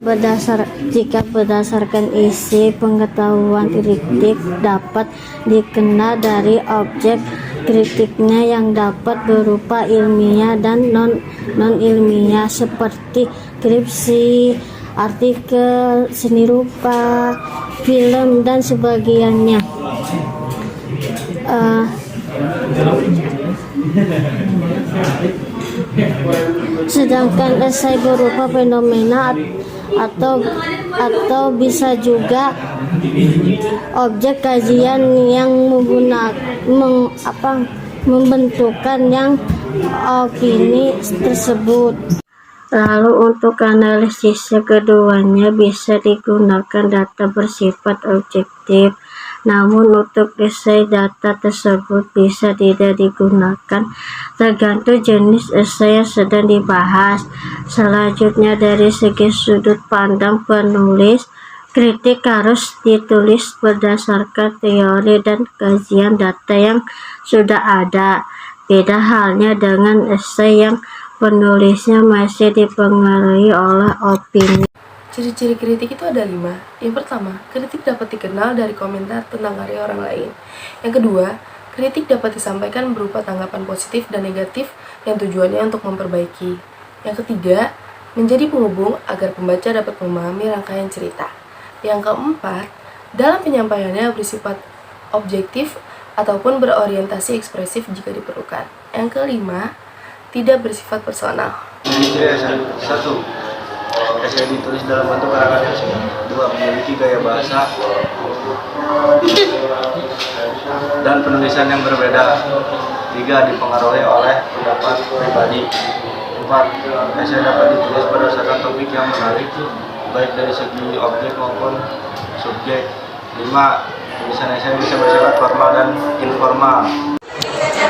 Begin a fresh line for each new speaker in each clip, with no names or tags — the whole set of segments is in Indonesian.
Jika berdasarkan isi pengetahuan kritik dapat dikenal dari objek kritiknya yang dapat berupa ilmiah dan non-ilmiah seperti skripsi, artikel, seni rupa, film, dan sebagainya. Sedangkan esai berupa fenomena atau bisa juga objek kajian yang membentukkan yang opini tersebut. Lalu untuk analisisnya keduanya bisa digunakan data bersifat objektif. Namun untuk esai data tersebut bisa tidak digunakan tergantung jenis esai yang sedang dibahas. Selanjutnya dari segi sudut pandang penulis, kritik harus ditulis berdasarkan teori dan kajian data yang sudah ada. Beda halnya dengan esai yang penulisnya masih dipengaruhi oleh opini.
Ciri-ciri kritik itu ada 5. Yang pertama, kritik dapat dikenal dari komentar tentang karya orang lain. Yang kedua, kritik dapat disampaikan berupa tanggapan positif dan negatif yang tujuannya untuk memperbaiki. Yang ketiga, menjadi penghubung agar pembaca dapat memahami rangkaian cerita. Yang keempat, dalam penyampaiannya bersifat objektif ataupun berorientasi ekspresif jika diperlukan. Yang kelima, tidak bersifat personal.
1. Esai ditulis dalam bentuk karangan. 2. Memiliki gaya bahasa dan penulisan yang berbeda. 3. Dipengaruhi oleh pendapat pribadi. 4. Esai dapat ditulis berdasarkan topik yang menarik, baik dari segi objek maupun subjek. 5. Tulisan esai bisa bersifat formal dan informal.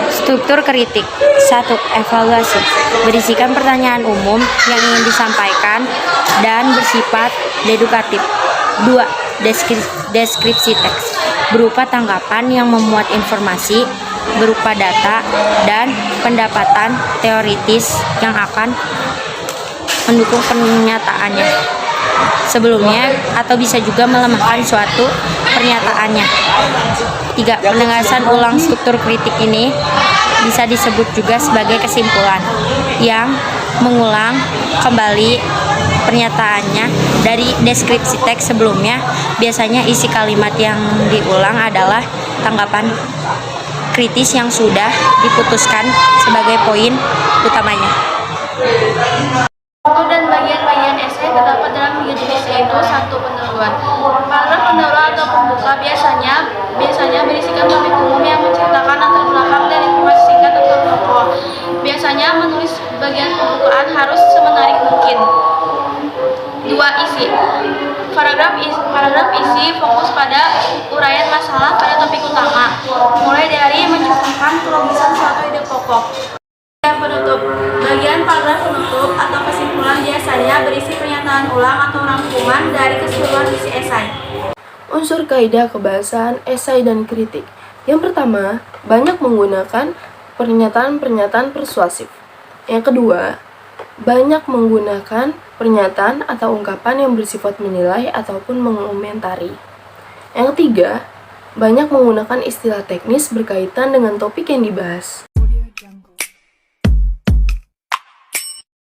Struktur kritik. 1. Evaluasi. Berisikan pertanyaan umum yang ingin disampaikan dan bersifat dedukatif. 2. Deskripsi teks. Berupa tanggapan yang memuat informasi berupa data dan pendapatan teoritis yang akan mendukung pernyataannya sebelumnya atau bisa juga melemahkan suatu pernyataannya. 3. Penegasan ulang. Struktur kritik ini bisa disebut juga sebagai kesimpulan yang mengulang kembali pernyataannya dari deskripsi teks sebelumnya. Biasanya isi kalimat yang diulang adalah tanggapan kritis yang sudah diputuskan sebagai poin utamanya.
Struktur dan bagian-bagian esai terdapat dalam 3 jenis, yaitu 1. Pendahuluan. Paragraf pendahuluan atau pembuka biasanya berisikan topik umum yang menceritakan latar belakang dan informasi singkat atau pokok. Biasanya menulis bagian pembukaan harus semenarik mungkin. 2. Isi. Paragraf isi fokus pada uraian masalah pada topik utama, mulai dari mencukupkan pelogisan suatu ide pokok. Penutup. Bagian paragraf penutup atau kesimpulan biasanya berisi pernyataan ulang atau rangkuman dari keseluruhan isi esai.
Unsur kaidah kebahasaan esai dan kritik. Yang pertama, banyak menggunakan pernyataan-pernyataan persuasif. Yang kedua, banyak menggunakan pernyataan atau ungkapan yang bersifat menilai ataupun mengomentari. Yang ketiga, banyak menggunakan istilah teknis berkaitan dengan topik yang dibahas.